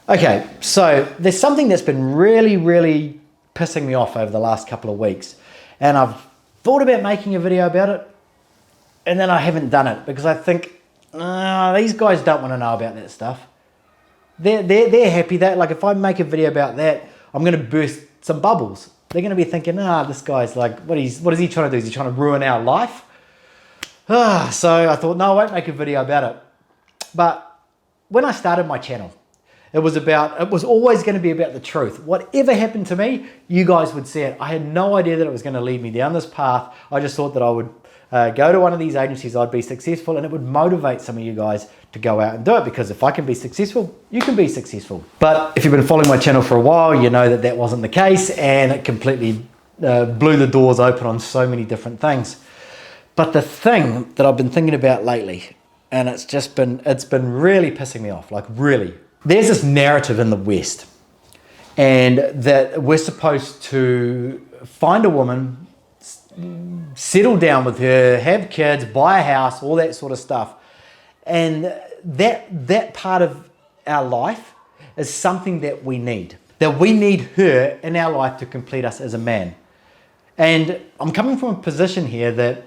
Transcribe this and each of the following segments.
Okay, so there's something that's been really pissing me off over the last couple of weeks, and I've thought about making a video about it, and then I haven't done it because I think these guys don't want to know about that stuff. They're happy that, like, if I make a video about that, I'm going to burst some bubbles. They're going to be thinking, this guy's like, what is he trying to do? Is he trying to ruin our life? So I thought, no, I won't make a video about it. But when I started my channel, it was always going to be about the truth. Whatever happened to me, you guys would see it. I had no idea that it was going to lead me down this path. I just thought that I would go to one of these agencies, I'd be successful, and it would motivate some of you guys to go out and do it, because if I can be successful, you can be successful. But if you've been following my channel for a while, you know that that wasn't the case, and it completely blew the doors open on so many different things. But the thing that I've been thinking about lately, and it's been really pissing me off, like really. There's this narrative in the West, and that we're supposed to find a woman, settle down with her, have kids, buy a house, all that sort of stuff. And that part of our life is something that we need. That we need her in our life to complete us as a man. And I'm coming from a position here that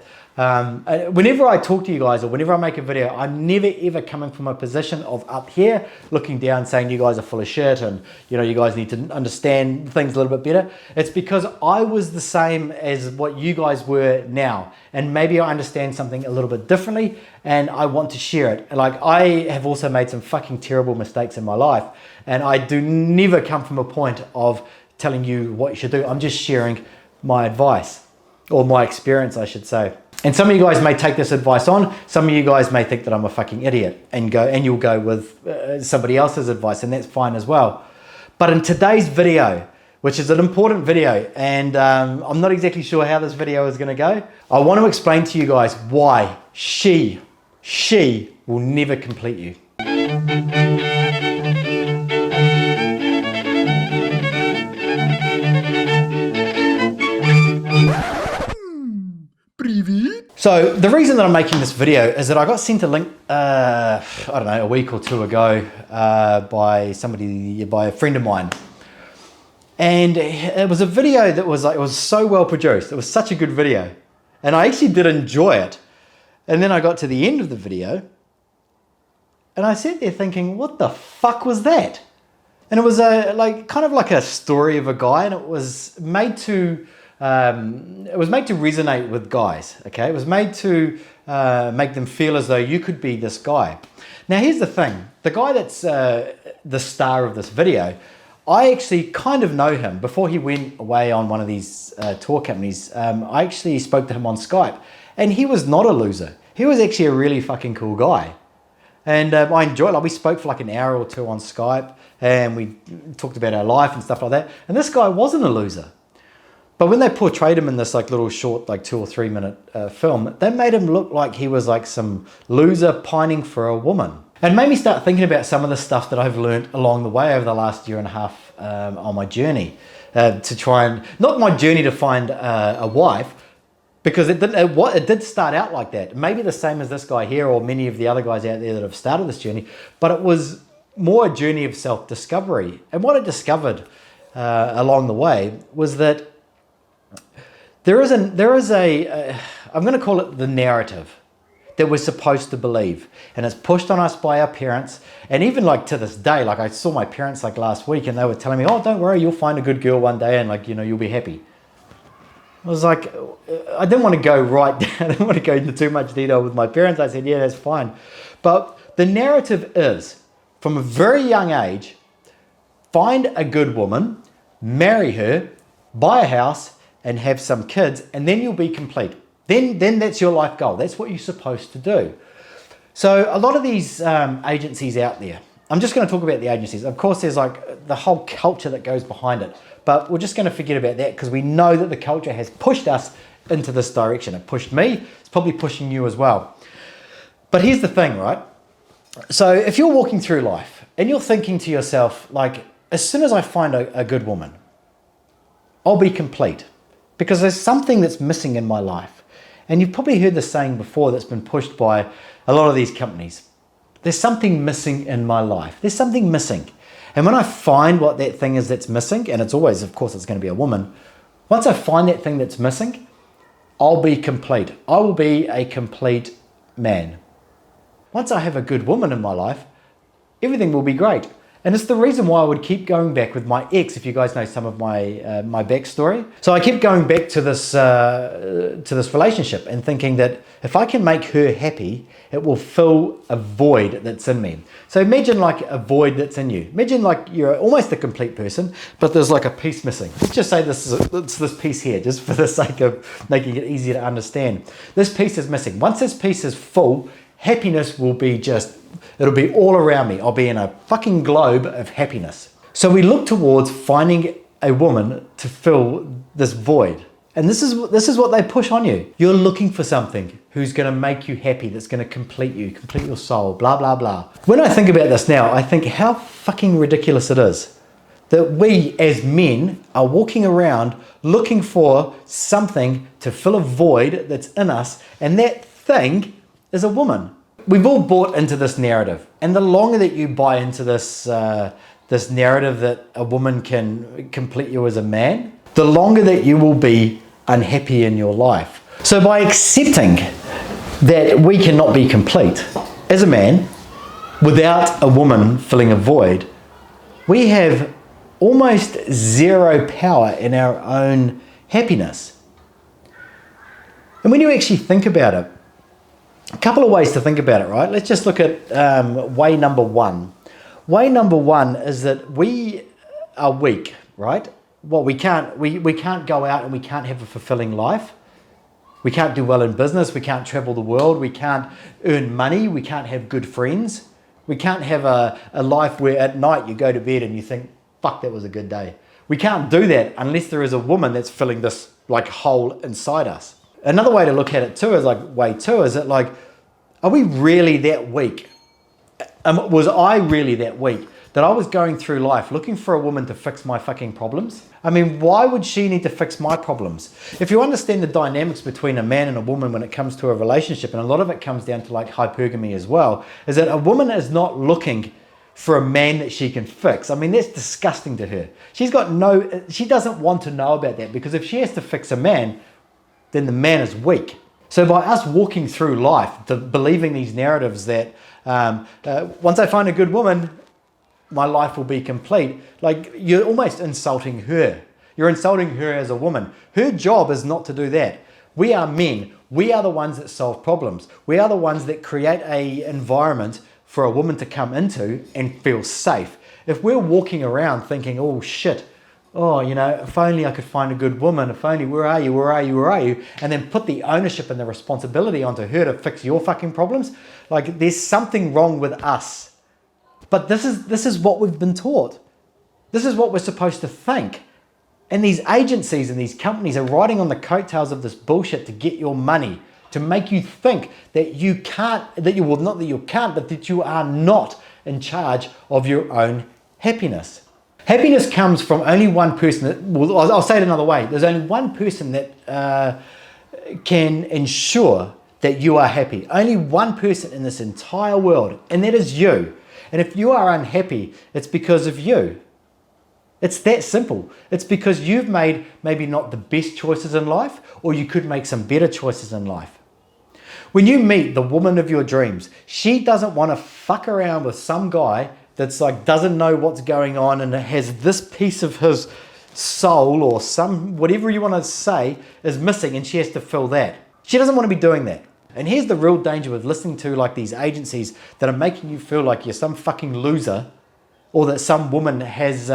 whenever I talk to you guys or whenever I make a video, I'm never ever coming from a position of up here looking down saying you guys are full of shit and you guys need to understand things a little bit better. It's because I was the same as what you guys were now, and maybe I understand something a little bit differently and I want to share it. Like, I have also made some fucking terrible mistakes in my life, and I do never come from a point of telling you what you should do. I'm just sharing my advice, or my experience, I should say. And some of you guys may take this advice on. Some of you guys may think that I'm a fucking idiot and you'll go with somebody else's advice, and that's fine as well. But in today's video, which is an important video, and I'm not exactly sure how this video is going to go, I want to explain to you guys why she will never complete you. So the reason that I'm making this video is that I got sent a link, I don't know, a week or two ago by a friend of mine. And it was a video that was it was so well produced. It was such a good video. And I actually did enjoy it. And then I got to the end of the video and I sat there thinking, what the fuck was that? And it was kind of like a story of a guy, and it was made to resonate with guys, okay? It was made to make them feel as though you could be this guy. Now, here's the thing. The guy that's the star of this video, I actually kind of know him. Before he went away on one of these tour companies, I actually spoke to him on Skype, and he was not a loser. He was actually a really fucking cool guy. And I enjoyed it. We spoke for like an hour or two on Skype, and we talked about our life and stuff like that. And this guy wasn't a loser. But when they portrayed him in this little short 2 or 3 minute film, they made him look like he was like some loser pining for a woman. And made me start thinking about some of the stuff that I've learned along the way over the last year and a half on my journey to try and, not my journey to find a wife, because it did start out like that. Maybe the same as this guy here or many of the other guys out there that have started this journey, but it was more a journey of self-discovery. And what I discovered along the way was that there is I'm going to call it the narrative that we're supposed to believe, and it's pushed on us by our parents. And even to this day, I saw my parents last week, and they were telling me, oh, don't worry, you'll find a good girl one day, and you'll be happy. I was like, I didn't want to go right down, I didn't want to go into too much detail with my parents. I said, yeah, that's fine. But the narrative is, from a very young age, find a good woman, marry her, buy a house, and have some kids, and then you'll be complete. Then that's your life goal. That's what you're supposed to do. So a lot of these agencies out there, I'm just going to talk about the agencies. Of course, there's the whole culture that goes behind it, but we're just going to forget about that because we know that the culture has pushed us into this direction. It pushed me, it's probably pushing you as well. But here's the thing, right? So if you're walking through life and you're thinking to yourself, as soon as I find a good woman, I'll be complete. Because there's something that's missing in my life. And you've probably heard this saying before that's been pushed by a lot of these companies. There's something missing in my life. There's something missing. And when I find what that thing is that's missing, and it's always, of course, it's going to be a woman. Once I find that thing that's missing, I'll be complete. I will be a complete man. Once I have a good woman in my life, everything will be great. And it's the reason why I would keep going back with my ex, if you guys know some of my backstory. So I kept going back to this relationship and thinking that if I can make her happy, it will fill a void that's in me. So imagine like a void that's in you. Imagine like you're almost a complete person, but there's like a piece missing. Let's just say it's this piece here, just for the sake of making it easier to understand. This piece is missing. Once this piece is full, happiness will be it'll be all around me. I'll be in a fucking globe of happiness. So we look towards finding a woman to fill this void. And this is what they push on you. You're looking for something who's going to make you happy, that's going to complete you, complete your soul, blah, blah, blah. When I think about this now, I think how fucking ridiculous it is that we as men are walking around looking for something to fill a void that's in us, and that thing is a woman. We've all bought into this narrative, and the longer that you buy into this narrative that a woman can complete you as a man, the longer that you will be unhappy in your life. So by accepting that we cannot be complete as a man without a woman filling a void, we have almost zero power in our own happiness. And when you actually think about it, a couple of ways to think about it, right? Let's just look at way number one. Way number one is that we are weak, right? Well, we can't go out and we can't have a fulfilling life. We can't do well in business. We can't travel the world. We can't earn money. We can't have good friends. We can't have a life where at night you go to bed and you think, fuck, that was a good day. We can't do that unless there is a woman that's filling this like hole inside us. Another way to look at it too is like way two, is that like, are we really that weak? Was I really that weak that I was going through life looking for a woman to fix my fucking problems? I mean, why would she need to fix my problems? If you understand the dynamics between a man and a woman when it comes to a relationship, and a lot of it comes down to like hypergamy as well, is that a woman is not looking for a man that she can fix. I mean, that's disgusting to her. She doesn't want to know about that, because if she has to fix a man, then the man is weak. So by us walking through life, believing these narratives that once I find a good woman, my life will be complete, like you're almost insulting her. You're insulting her as a woman. Her job is not to do that. We are men. We are the ones that solve problems. We are the ones that create an environment for a woman to come into and feel safe. If we're walking around thinking, oh shit, oh, you know, if only I could find a good woman, if only, where are you? And then put the ownership and the responsibility onto her to fix your fucking problems. Like there's something wrong with us. But this is what we've been taught. This is what we're supposed to think. And these agencies and these companies are riding on the coattails of this bullshit to get your money, to make you think that you can't, but that you are not in charge of your own happiness. Happiness comes from only one person. I'll say it another way. There's only one person that can ensure that you are happy. Only one person in this entire world, and that is you. And if you are unhappy, it's because of you. It's that simple. It's because you've made maybe not the best choices in life, or you could make some better choices in life. When you meet the woman of your dreams, she doesn't want to fuck around with some guy that's like doesn't know what's going on and has this piece of his soul or some whatever you want to say is missing, and she has to fill that. She doesn't want to be doing that. And here's the real danger with listening to like these agencies that are making you feel like you're some fucking loser, or that some woman has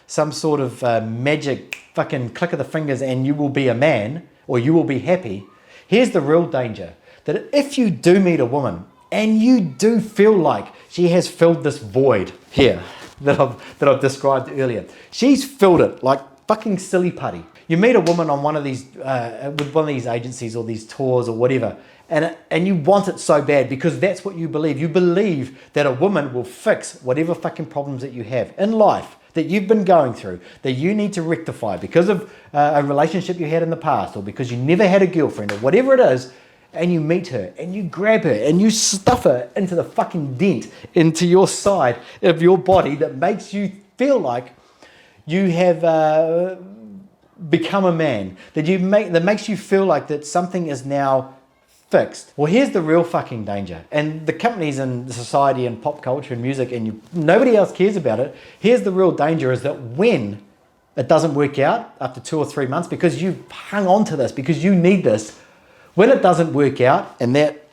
some sort of magic fucking click of the fingers and you will be a man or you will be happy. Here's the real danger, that if you do meet a woman and you do feel like she has filled this void here that I've described earlier, she's filled it like fucking silly putty. You meet a woman on one of these with one of these agencies or these tours or whatever, and you want it so bad because that's what you believe. You believe that a woman will fix whatever fucking problems that you have in life that you've been going through, that you need to rectify because of a relationship you had in the past, or because you never had a girlfriend, or whatever it is. and you meet her and you grab her and you stuff her into the fucking dent into your side of your body that makes you feel like you have become a man, that makes you feel like that something is now fixed. Well, here's the real fucking danger, and the companies and society and pop culture and music and nobody else cares about it. Here's the real danger, is that when it doesn't work out after 2 or 3 months, because you've hung on to this, because you need this, when it doesn't work out and that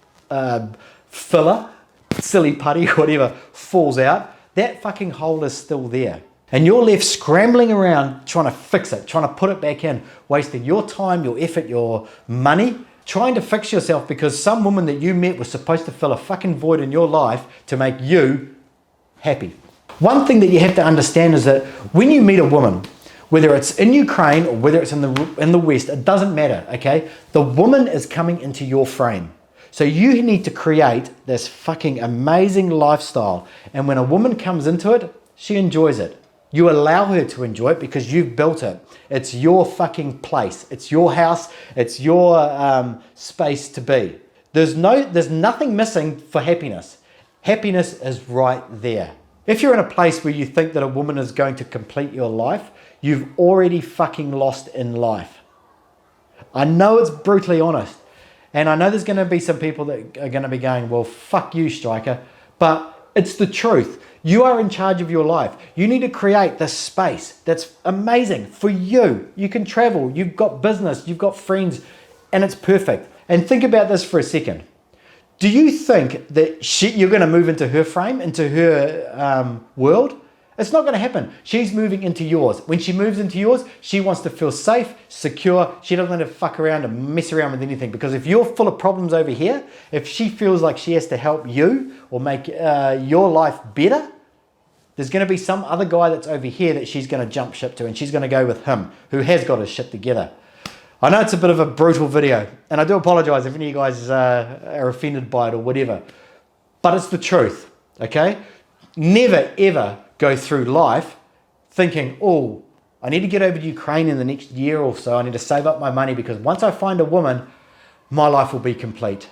filler, silly putty, whatever, falls out, that fucking hole is still there. And you're left scrambling around trying to fix it, trying to put it back in, wasting your time, your effort, your money, trying to fix yourself because some woman that you met was supposed to fill a fucking void in your life to make you happy. One thing that you have to understand is that when you meet a woman, whether it's in Ukraine or whether it's in the West, it doesn't matter, okay? The woman is coming into your frame. So you need to create this fucking amazing lifestyle. And when a woman comes into it, she enjoys it. You allow her to enjoy it because you've built it. It's your fucking place. It's your house. It's your space to be. There's nothing missing for happiness. Happiness is right there. If you're in a place where you think that a woman is going to complete your life, you've already fucking lost in life. I know it's brutally honest. And I know there's going to be some people that are going to be going, well, fuck you, Striker. But it's the truth. You are in charge of your life. You need to create this space that's amazing for you. You can travel. You've got business. You've got friends. And it's perfect. And think about this for a second. Do you think that you're going to move into her frame, into her world? It's not going to happen. She's moving into yours. When she moves into yours, she wants to feel safe, secure. She doesn't want to fuck around and mess around with anything. Because if you're full of problems over here, if she feels like she has to help you or make your life better, there's going to be some other guy that's over here that she's going to jump ship to, and she's going to go with him, who has got his shit together. I know it's a bit of a brutal video, and I do apologize if any of you guys are offended by it or whatever, but it's the truth, okay? Never, ever go through life thinking, oh, I need to get over to Ukraine in the next year or so. I need to save up my money because once I find a woman, my life will be complete.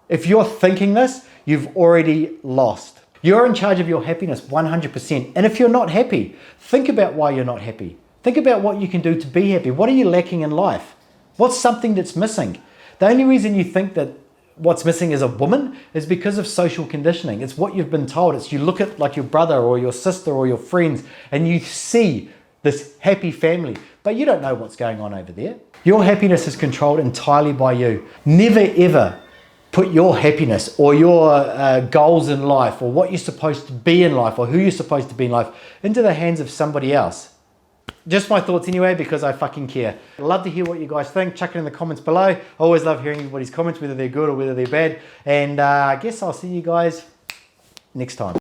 If you're thinking this, you've already lost. You're in charge of your happiness 100%. And if you're not happy, think about why you're not happy. Think about what you can do to be happy. What are you lacking in life? What's something that's missing? The only reason you think that what's missing is a woman is because of social conditioning. It's what you've been told. It's you look at like your brother or your sister or your friends and you see this happy family, but you don't know what's going on over there. Your happiness is controlled entirely by you. Never ever put your happiness or your goals in life or what you're supposed to be in life or who you're supposed to be in life into the hands of somebody else. Just my thoughts anyway, because I fucking care. I'd love to hear what you guys think. Chuck it in the comments below. I always love hearing everybody's comments, whether they're good or whether they're bad. And I guess I'll see you guys next time.